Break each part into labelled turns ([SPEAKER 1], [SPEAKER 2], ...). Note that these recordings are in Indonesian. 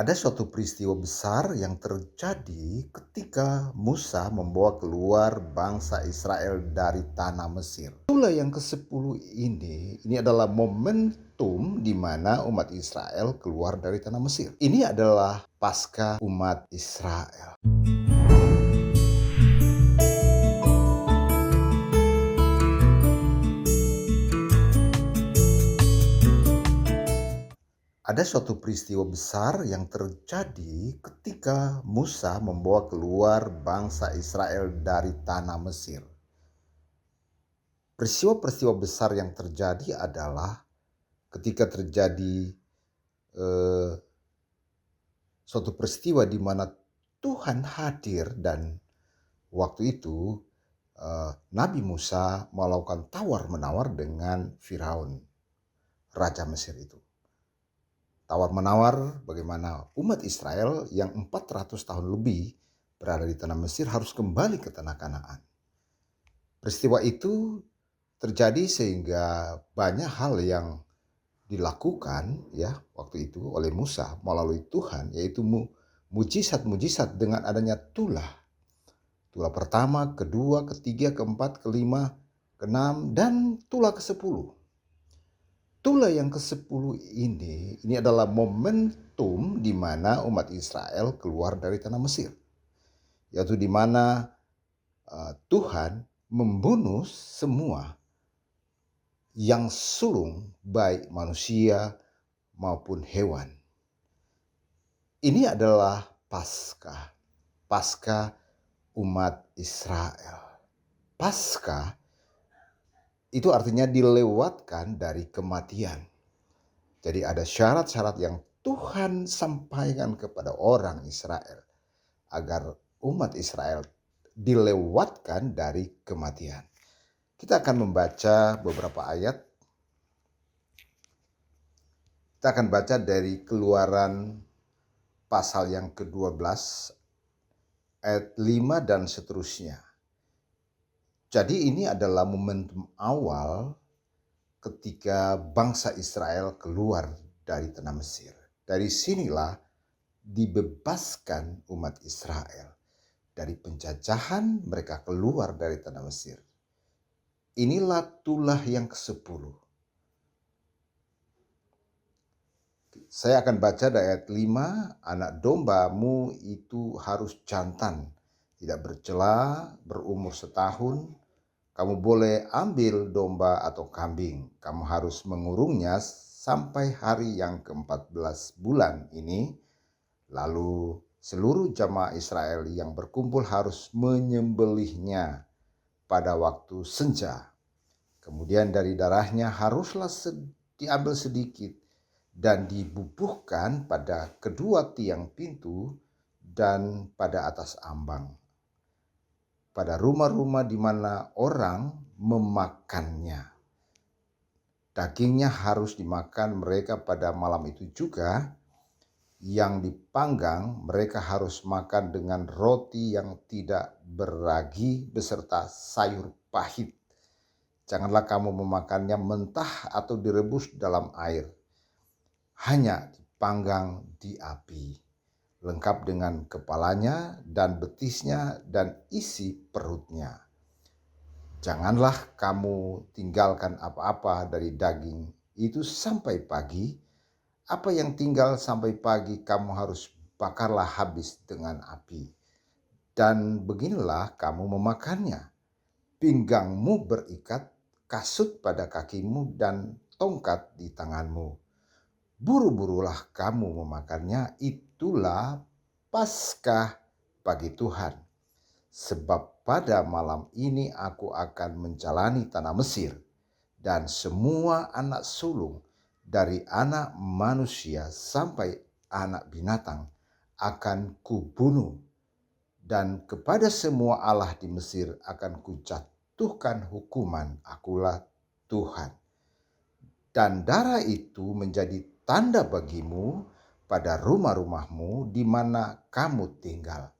[SPEAKER 1] Ada suatu peristiwa besar yang terjadi ketika Musa membawa keluar bangsa Israel dari tanah Mesir. Itulah yang ke-10 ini adalah momentum di mana umat Israel keluar dari tanah Mesir. Ini adalah Paskah umat Israel. Ada suatu peristiwa besar yang terjadi ketika Musa membawa keluar bangsa Israel dari tanah Mesir. Peristiwa-peristiwa besar yang terjadi adalah ketika terjadi eh, suatu peristiwa di mana Tuhan hadir, dan waktu itu Nabi Musa melakukan tawar-menawar dengan Firaun, Raja Mesir itu. Tawar-menawar bagaimana umat Israel yang 400 tahun lebih berada di tanah Mesir harus kembali ke tanah Kanaan. Peristiwa itu terjadi sehingga banyak hal yang dilakukan waktu itu oleh Musa melalui Tuhan, yaitu mujizat-mujizat dengan adanya tulah. Tulah pertama, kedua, ketiga, keempat, kelima, keenam, dan tulah ke-10. Tulah yang ke-10 ini adalah momentum di mana umat Israel keluar dari tanah Mesir. Yaitu di mana Tuhan membunuh semua yang sulung, baik manusia maupun hewan. Ini adalah Paskah umat Israel. Paskah itu artinya dilewatkan dari kematian. Jadi ada syarat-syarat yang Tuhan sampaikan kepada orang Israel agar umat Israel dilewatkan dari kematian. Kita akan membaca beberapa ayat. Kita akan baca dari Keluaran pasal yang ke-12 ayat 5 dan seterusnya. Jadi ini adalah momentum awal ketika bangsa Israel keluar dari tanah Mesir. Dari sinilah dibebaskan umat Israel dari penjajahan, mereka keluar dari tanah Mesir. Inilah tulah yang ke-10. Saya akan baca dari ayat 5, anak dombamu itu harus jantan, tidak bercela, berumur setahun. Kamu boleh ambil domba atau kambing. Kamu harus mengurungnya sampai hari yang ke-14 bulan ini. Lalu seluruh jamaah Israel yang berkumpul harus menyembelihnya pada waktu senja. Kemudian dari darahnya haruslah diambil sedikit dan dibubuhkan pada kedua tiang pintu dan pada atas ambang, pada rumah-rumah di mana orang memakannya. Dagingnya harus dimakan mereka pada malam itu juga. Yang dipanggang mereka harus makan dengan roti yang tidak beragi beserta sayur pahit. Janganlah kamu memakannya mentah atau direbus dalam air. Hanya dipanggang di api, lengkap dengan kepalanya dan betisnya dan isi perutnya. Janganlah kamu tinggalkan apa-apa dari daging itu sampai pagi. Apa yang tinggal sampai pagi kamu harus bakarlah habis dengan api. Dan beginilah kamu memakannya. Pinggangmu berikat, kasut pada kakimu, dan tongkat di tanganmu. Buru-burulah kamu memakannya, itulah Paskah bagi Tuhan. Sebab pada malam ini aku akan menjalani tanah Mesir, dan semua anak sulung dari anak manusia sampai anak binatang akan kubunuh, dan kepada semua Allah di Mesir akan kujatuhkan hukuman. Akulah Tuhan. Dan darah itu menjadi tanda bagimu pada rumah-rumahmu di mana kamu tinggal.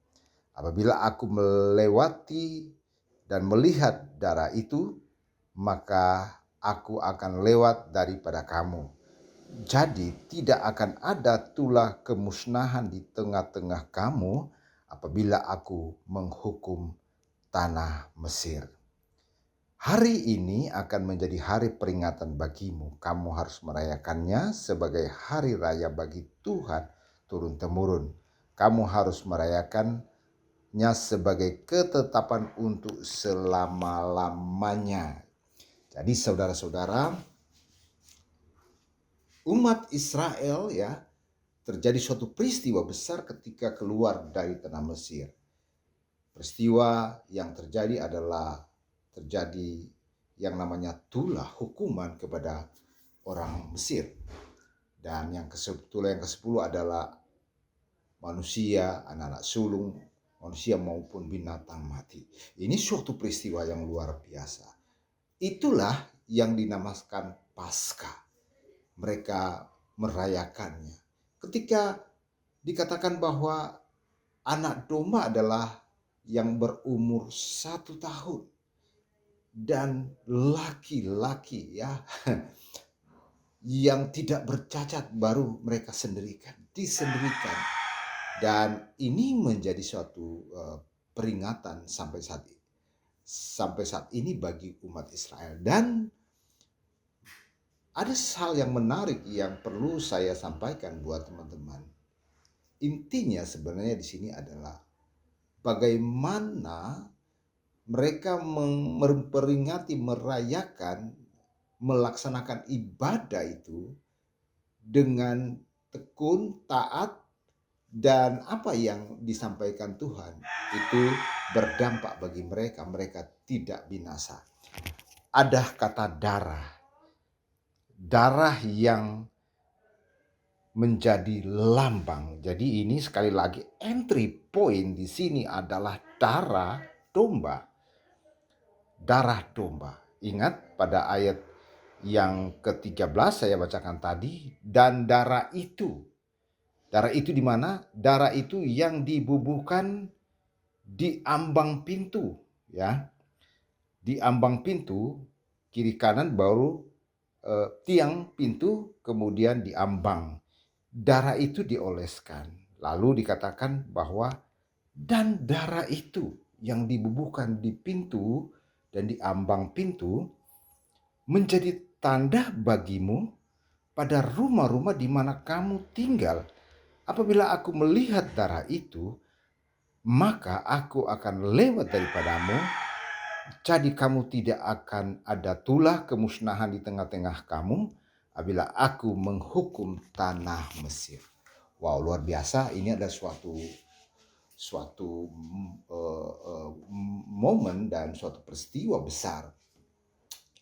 [SPEAKER 1] Apabila aku melewati dan melihat darah itu, maka aku akan lewat daripada kamu. Jadi tidak akan ada tulah kemusnahan di tengah-tengah kamu apabila aku menghukum tanah Mesir. Hari ini akan menjadi hari peringatan bagimu. Kamu harus merayakannya sebagai hari raya bagi Tuhan turun-temurun. Kamu harus merayakannya sebagai ketetapan untuk selama-lamanya. Jadi saudara-saudara, umat Israel ya, terjadi suatu peristiwa besar ketika keluar dari tanah Mesir. Peristiwa yang terjadi adalah terjadi yang namanya tulah hukuman kepada orang Mesir. Dan tulah yang ke-10 adalah manusia, anak-anak sulung, manusia maupun binatang mati. Ini suatu peristiwa yang luar biasa. Itulah yang dinamakan Paskah. Mereka merayakannya. Ketika dikatakan bahwa anak domba adalah yang berumur 1 tahun dan laki-laki ya yang tidak bercacat baru mereka disendirikan. Dan ini menjadi suatu peringatan sampai saat ini bagi umat Israel. Dan ada hal yang menarik yang perlu saya sampaikan buat teman-teman. Intinya sebenarnya di sini adalah bagaimana mereka memperingati, merayakan, melaksanakan ibadah itu dengan tekun, taat, dan apa yang disampaikan Tuhan itu berdampak bagi mereka. Mereka tidak binasa. Ada kata darah yang menjadi lambang. Jadi ini sekali lagi entry point di sini adalah darah domba. Darah domba. Ingat pada ayat yang ke-13 saya bacakan tadi, dan darah itu di mana? Darah itu yang dibubuhkan di ambang pintu, ya. Di ambang pintu kiri kanan baru tiang pintu, kemudian di ambang. Darah itu dioleskan. Lalu dikatakan bahwa dan darah itu yang dibubuhkan di pintu dan di ambang pintu menjadi tanda bagimu pada rumah-rumah di mana kamu tinggal. Apabila aku melihat darah itu, maka aku akan lewat daripadamu. Jadi kamu tidak akan ada tulah kemusnahan di tengah-tengah kamu apabila aku menghukum tanah Mesir. Wow, luar biasa. Ini ada suatu momen dan suatu peristiwa besar.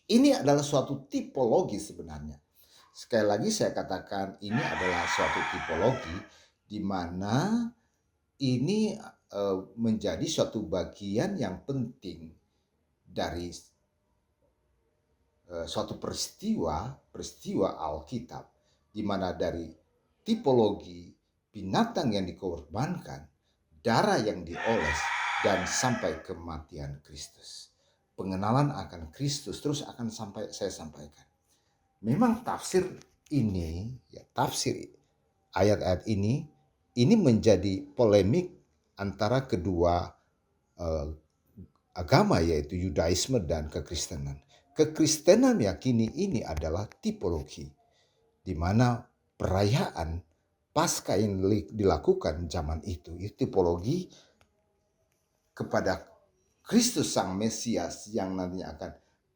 [SPEAKER 1] Ini adalah suatu tipologi sebenarnya. Sekali lagi saya katakan ini adalah suatu tipologi di mana ini menjadi suatu bagian yang penting dari suatu peristiwa Alkitab, di mana dari tipologi binatang yang dikorbankan, darah yang dioles, dan sampai kematian Kristus. Pengenalan akan Kristus terus akan saya sampaikan. Memang tafsir ayat-ayat ini menjadi polemik antara kedua agama, yaitu Yudaisme dan Kekristenan. Kekristenan meyakini ini adalah tipologi, di mana perayaan Paskah yang dilakukan zaman itu tipologi kepada Kristus Sang Mesias yang nantinya akan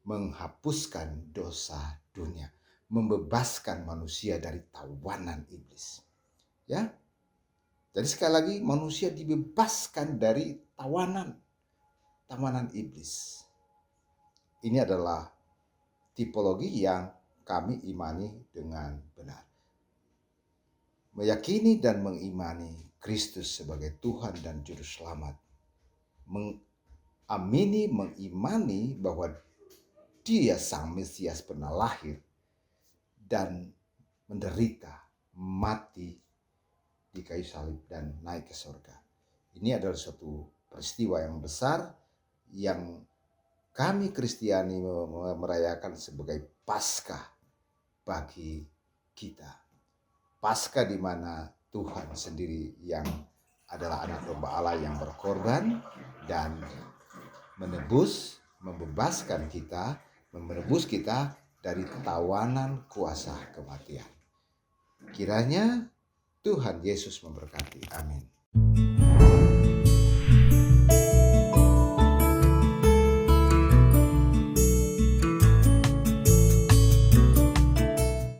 [SPEAKER 1] menghapuskan dosa dunia, membebaskan manusia dari tawanan iblis. Ya. Jadi sekali lagi manusia dibebaskan dari tawanan iblis. Ini adalah tipologi yang kami imani dengan benar. Meyakini dan mengimani Kristus sebagai Tuhan dan Juru Selamat. Mengimani bahwa Dia Sang Mesias pernah lahir dan menderita, mati di kayu salib dan naik ke surga. Ini adalah suatu peristiwa yang besar yang kami Kristiani merayakan sebagai Paskah bagi kita. Paskah di mana Tuhan sendiri yang adalah anak domba Allah yang berkorban dan membebaskan kita, menebus kita dari tawanan kuasa kematian. Kiranya Tuhan Yesus memberkati. Amin.